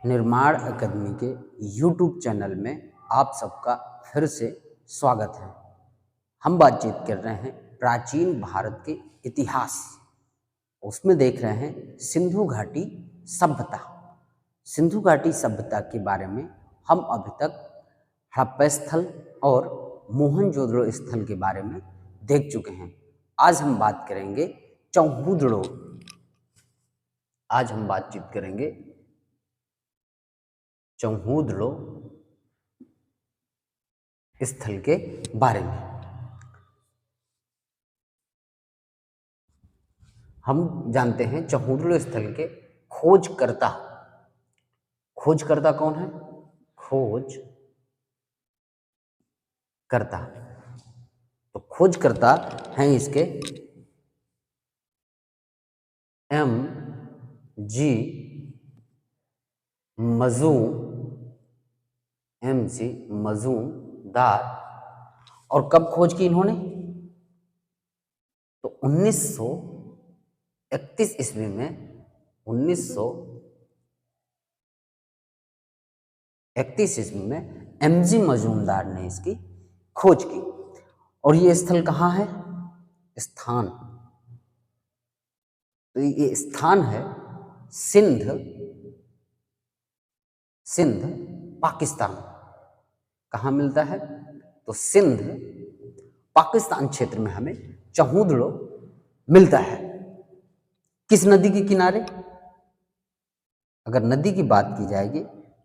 निर्माण अकादमी के YouTube channel में आप सबका फिर से स्वागत है। हम बातचीत कर रहे हैं प्राचीन भारत के इतिहास। उसमें देख रहे हैं सिंधु घाटी सभ्यता। सिंधु घाटी सभ्यता के बारे में हम अभी तक हड़प्पा स्थल और मोहनजोदड़ो स्थल के बारे में देख चुके हैं। आज हम बात करेंगे चौहूदड़ो। आज हम बातचीत करेंगे चौहूदड़ो स्थल के बारे में। हम जानते हैं चौहूदड़ो स्थल के खोजकर्ता। खोजकर्ता कौन है? खोजकर्ता तो खोजकर्ता हैं इसके M.G. मजूमदार। और कब खोज की इन्होंने? तो 1931 ईस्वी में 1931 ईस्वी में M.G. मजूमदार ने इसकी खोज की। और ये स्थल कहाँ है? स्थान तो ये स्थान है सिंध पाकिस्तान। कहाँ मिलता है? तो सिंध पाकिस्तान क्षेत्र में हमें चौहूदड़ो मिलता है। किस नदी के किनारे? अगर नदी की बात की जाएगी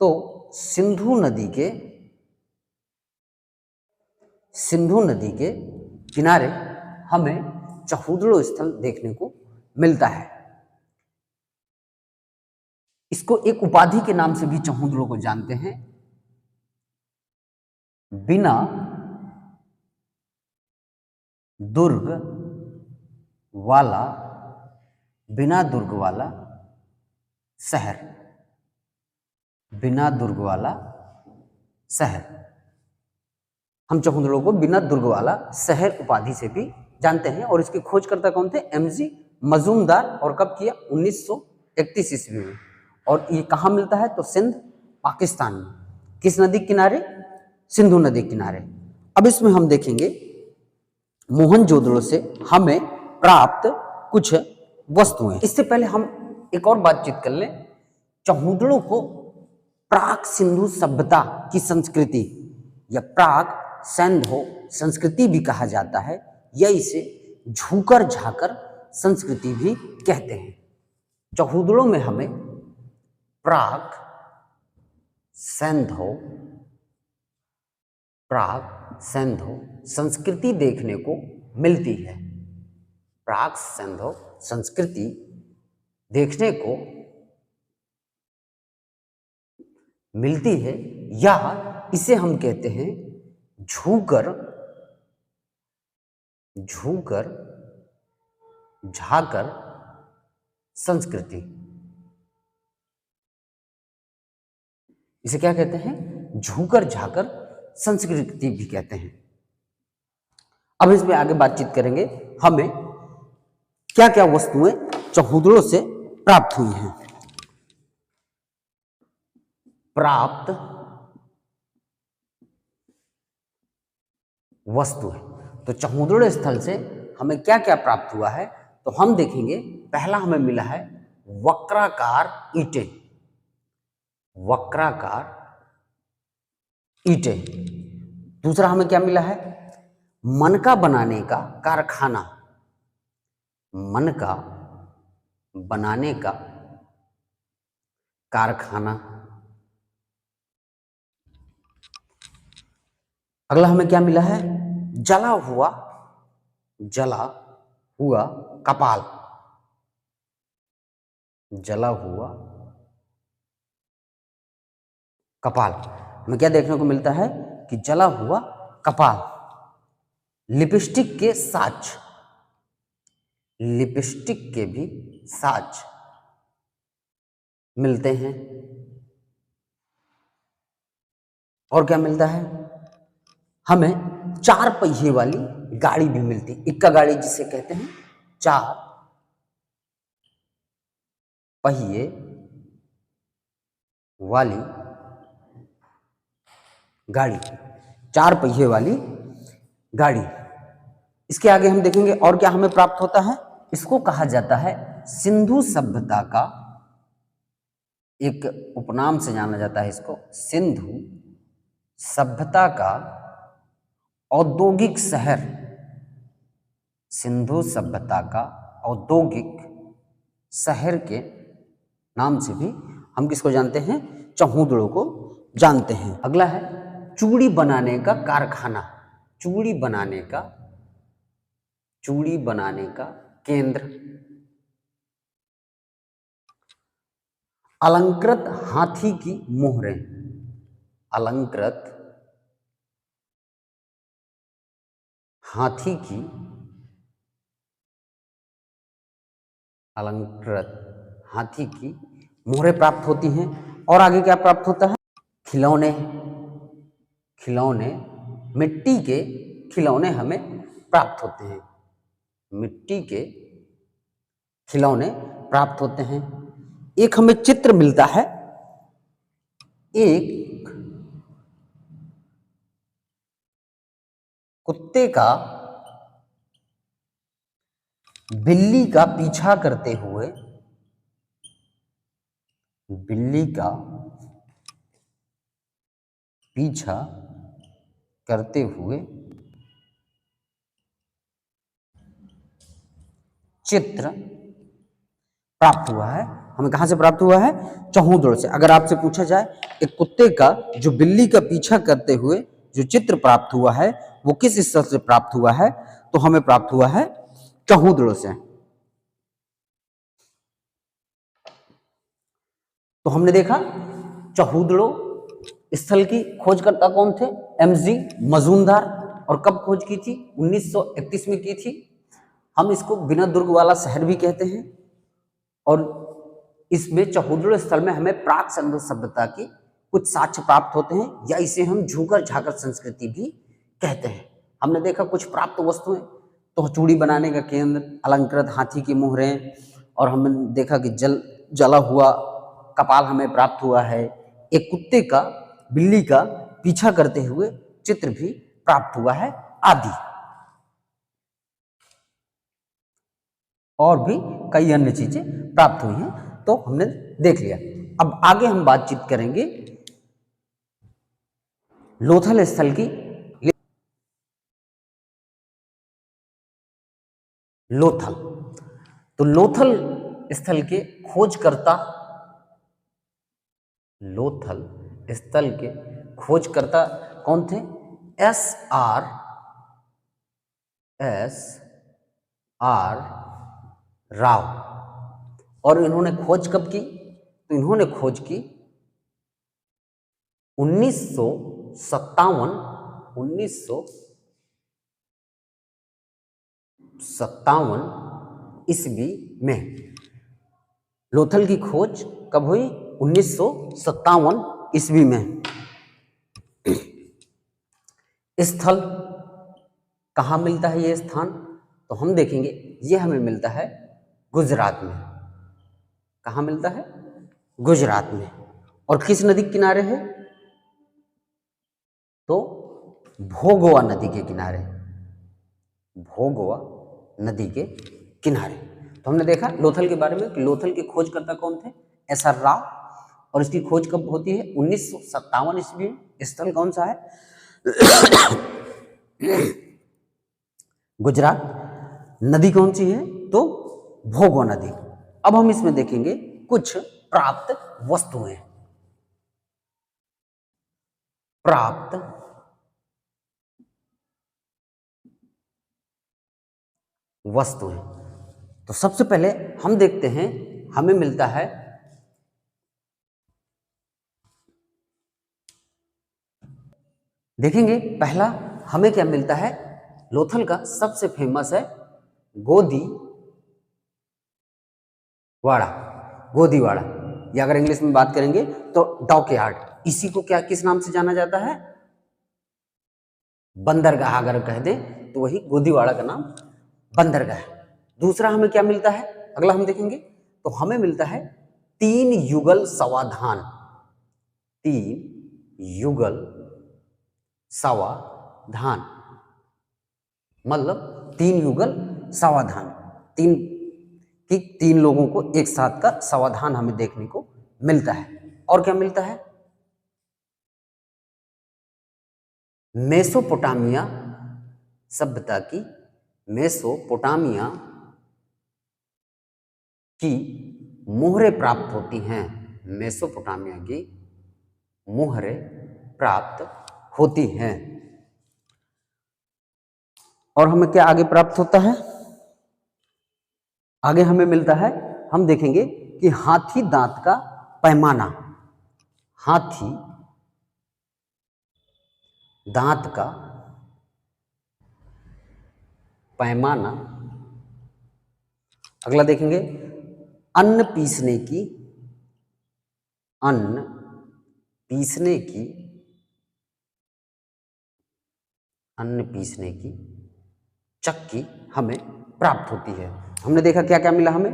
तो सिंधु नदी के किनारे हमें चौहूदड़ो स्थल देखने को मिलता है। इसको एक उपाधि के नाम से भी चौहूदड़ो को जानते हैं, बिना दुर्ग वाला शहर। बिना दुर्ग वाला शहर। हम चौहूदड़ो को बिना दुर्ग वाला शहर उपाधि से भी जानते हैं। और इसके खोजकर्ता कौन थे? M.G. मजूमदार। और कब किया? 1931 ईस्वी में। और ये कहाँ मिलता है? तो सिंध पाकिस्तान में। किस नदी किनारे? सिंधु नदी किनारे। अब इसमें हम देखेंगे मोहनजोदड़ो से हमें प्राप्त कुछ वस्तुएं। इससे पहले हम एक और बातचीत कर लें। चौहूदड़ो को प्राक सिंधु सभ्यता की संस्कृति या प्राक सैंधो संस्कृति भी कहा जाता है, या इसे झूकर झाकर संस्कृति भी कहते हैं। चौहूदड़ो में हमें प्राक सैंधो संस्कृति देखने को मिलती है। प्राक सैंधो संस्कृति देखने को मिलती है, या इसे हम कहते हैं झूकर झाकर संस्कृति। इसे क्या कहते हैं? झूकर झाकर संस्कृति भी कहते हैं। अब इसमें आगे बातचीत करेंगे हमें क्या क्या वस्तुएं चौहूदड़ो से प्राप्त हुई हैं। प्राप्त वस्तुएं तो चौहूदड़ो स्थल से हमें क्या क्या प्राप्त हुआ है, तो हम देखेंगे। पहला हमें मिला है वक्राकार ईंटें। दूसरा हमें क्या मिला है? मनका बनाने का कारखाना। मनका बनाने का कारखाना। अगला हमें क्या मिला है? जला हुआ कपाल। जला हुआ कपाल हमें क्या देखने को मिलता है? कि जला हुआ कपाल। लिपस्टिक के भी साच मिलते हैं। और क्या मिलता है? हमें 4 पहिए वाली गाड़ी भी मिलती है। इक्का गाड़ी जिसे कहते हैं, 4 पहिए वाली गाड़ी, 4 पहिए वाली गाड़ी। इसके आगे हम देखेंगे और क्या हमें प्राप्त होता है। इसको कहा जाता है सिंधु सभ्यता का एक उपनाम से जाना जाता है इसको, सिंधु सभ्यता का औद्योगिक शहर। सिंधु सभ्यता का औद्योगिक शहर के नाम से भी हम किसको जानते हैं, चौहूदड़ों को जानते हैं। अगला है चूड़ी बनाने का कारखाना, चूड़ी बनाने का केंद्र। अलंकृत हाथी की मोहरें, अलंकृत हाथी की मोहरें प्राप्त होती हैं। और आगे क्या प्राप्त होता है, खिलौने, मिट्टी के खिलौने हमें प्राप्त होते हैं, मिट्टी के खिलौने प्राप्त होते हैं। एक हमें चित्र मिलता है, एक कुत्ते का बिल्ली का पीछा करते हुए, बिल्ली का पीछा करते हुए चित्र प्राप्त हुआ है। हमें कहां से प्राप्त हुआ है, चौहूदड़ों से। अगर आपसे पूछा जाए एक कुत्ते का जो बिल्ली का पीछा करते हुए जो चित्र प्राप्त हुआ है वो किस स्थल से प्राप्त हुआ है, तो हमें प्राप्त हुआ है चौहूदड़ों से। तो हमने देखा चौहूदड़ों स्थल की खोजकर्ता कौन थे, एमजी मजूमदार। और कब खोज की थी, 1931 में की थी। हम इसको बिना दुर्ग वाला शहर भी कहते हैं। और इसमें चौहूदड़ों स्थल में हमें प्राक सिंधु सभ्यता की कुछ साक्ष्य प्राप्त होते हैं, या इसे हम झूकर झाकर संस्कृति भी कहते हैं। हमने देखा कुछ प्राप्त वस्तुएं, तो चूड़ी बनाने का केंद्र, अलंकृत हाथी की मोहरें, और हमने देखा कि जला हुआ कपाल हमें प्राप्त हुआ है। एक कुत्ते का बिल्ली का पीछा करते हुए चित्र भी प्राप्त हुआ है, आदि। और भी कई अन्य चीजें प्राप्त हुई हैं, तो हमने देख लिया। अब आगे हम बातचीत करेंगे लोथल स्थल की। लोथल, तो लोथल स्थल के खोजकर्ता, लोथल स्थल के खोजकर्ता कौन थे, एस आर राव। और इन्होंने खोज कब की, तो इन्होंने खोज की 1957 ईस्वी में। लोथल की खोज कब हुई, 1957 ईस्वी में। स्थल कहाँ मिलता है ये स्थान, तो हम देखेंगे ये हमें मिलता है गुजरात में। कहाँ मिलता है, गुजरात में। और किस नदी के किनारे है, तो भोगवा नदी के किनारे, भोगवा नदी के किनारे। तो हमने देखा लोथल के बारे में कि लोथल के खोजकर्ता कौन थे, एस.आर. राव। और इसकी खोज कब होती है, 1957 ईस्वी में। स्थल कौन सा है, गुजरात। नदी कौन सी है, तो भोगवा नदी। अब हम इसमें देखेंगे कुछ प्राप्त वस्तुएं, प्राप्त वस्तुएं। तो सबसे पहले हम देखते हैं, हमें मिलता है देखेंगे पहला हमें क्या मिलता है, लोथल का सबसे फेमस है गोदीवाड़ा, गोदीवाड़ा, या अगर इंग्लिश में बात करेंगे तो डॉकयार्ड। इसी को क्या किस नाम से जाना जाता है, बंदरगाह अगर कह दें तो वही गोदीवाड़ा का नाम बंदरगाह है। दूसरा हमें क्या मिलता है, अगला हम देखेंगे तो हमें मिलता है 3 युगल समाधान। 3 युगल सावधान, मतलब 3 युगल सावधान, 3 लोगों को एक साथ का सावधान हमें देखने को मिलता है। और क्या मिलता है? मेसोपोटामिया सभ्यता की, मेसोपोटामिया की मोहरें प्राप्त होती हैं, मेसोपोटामिया की मोहरें प्राप्त होती हैं। और हमें क्या आगे प्राप्त होता है? आगे हमें मिलता है, हम देखेंगे कि हाथी दांत का पैमाना, हाथी दांत का पैमाना। अगला देखेंगे अन्न पीसने की, अन्न पीसने की, अन्न पीसने की चक्की हमें प्राप्त होती है। हमने देखा क्या क्या मिला हमें?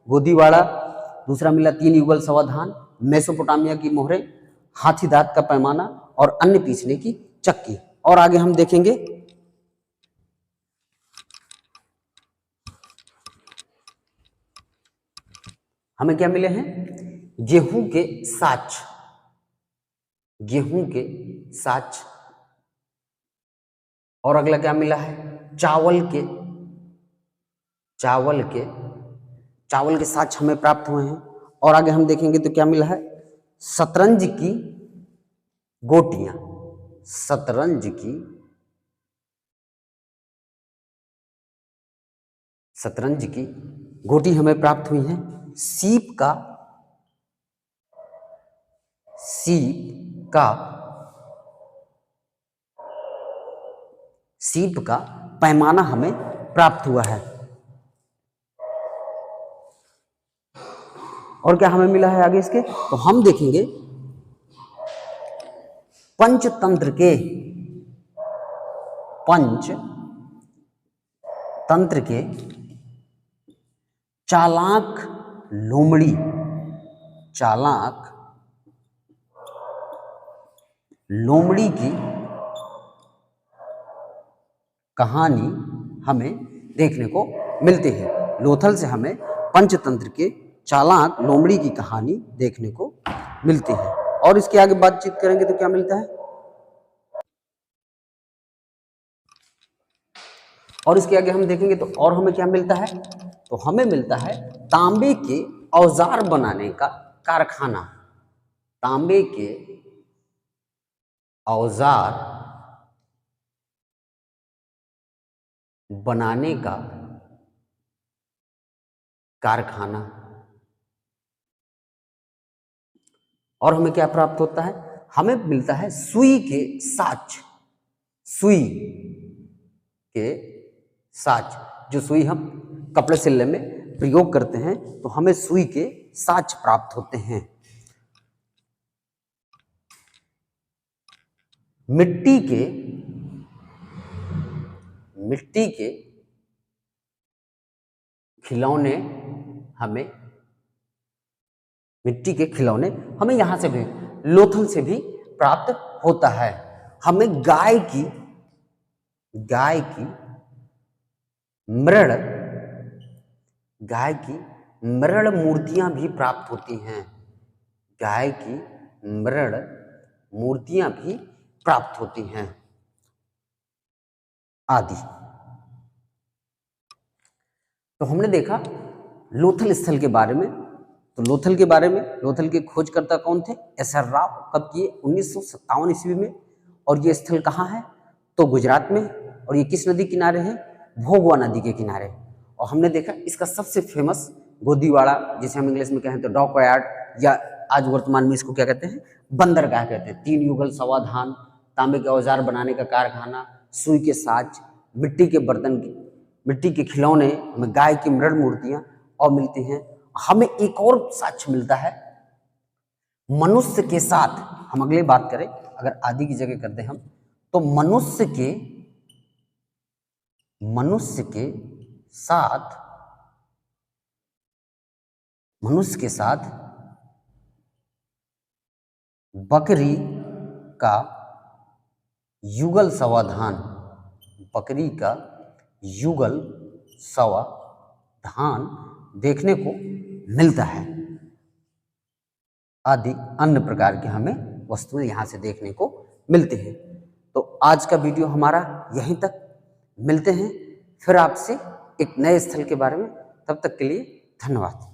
गोदीवाड़ा, दूसरा मिला 3 युगल सावधान, मेसोपोटामिया की मोहरें, हाथी दांत का पैमाना और अन्न पीसने की चक्की। और आगे हम देखेंगे हमें क्या मिले हैं? गेहूं के साच, गेहूं के साच। और अगला क्या मिला है? चावल के, चावल के, चावल के साच हमें प्राप्त हुए हैं। और आगे हम देखेंगे तो क्या मिला है? शतरंज की गोटियां, शतरंज की, शतरंज की गोटी हमें प्राप्त हुई है। सीप का, सीप का, सीप का पैमाना हमें प्राप्त हुआ है। और क्या हमें मिला है आगे इसके? तो हम देखेंगे पंचतंत्र के, पंचतंत्र के चालाक लोमड़ी, चालाक लोमड़ी की कहानी हमें देखने को मिलती है। लोथल से हमें पंचतंत्र के चालाक लोमड़ी की कहानी देखने को मिलती है। और इसके आगे बातचीत करेंगे तो क्या मिलता है? और इसके आगे हम देखेंगे तो और हमें क्या मिलता है? तो हमें मिलता है तांबे के औजार बनाने का कारखाना, तांबे के औजार बनाने का कारखाना। और हमें क्या प्राप्त होता है? हमें मिलता है सुई के साच, सुई के साच, जो सुई हम कपड़े सिलने में प्रयोग करते हैं, तो हमें सुई के साच प्राप्त होते हैं। मिट्टी के, मिट्टी के खिलौने हमें, मिट्टी के खिलौने हमें यहां से भी, लोथल से भी प्राप्त होता है। हमें गाय की, गाय की मृण, गाय की मृण मूर्तियां भी प्राप्त होती हैं, गाय की मृण मूर्तियां भी प्राप्त होती हैं आदि। तो हमने देखा लोथल स्थल के बारे में। तो लोथल के बारे में, लोथल के खोजकर्ता कौन थे? एसआर राव। कब किए? 1957 ईस्वी में। और ये स्थल कहाँ है? तो गुजरात में। और ये किस नदी किनारे है? भोगवा नदी के किनारे। और हमने देखा इसका सबसे फेमस गोदीवाड़ा, जिसे हम इंग्लिश में कहें तो डॉकयार्ड, या आज वर्तमान में इसको क्या कहते हैं? बंदरगाह कहते हैं। 3 युगल सावधान, तांबे के औजार बनाने का कारखाना, सुई के साज, मिट्टी के बर्तन, मिट्टी के खिलौने, हमें गाय की मृण मूर्तियां और मिलती हैं। हमें एक और साक्ष्य मिलता है मनुष्य के साथ। हम अगले बात करें, अगर आदि की जगह करते हम, तो मनुष्य के, मनुष्य के साथ, मनुष्य के साथ बकरी का युगल समाधान, बकरी का युगल समाधान देखने को मिलता है। आदि अन्य प्रकार के हमें वस्तुएं यहाँ से देखने को मिलते हैं। तो आज का वीडियो हमारा यहीं तक, मिलते हैं फिर आपसे एक नए स्थल के बारे में। तब तक के लिए धन्यवाद।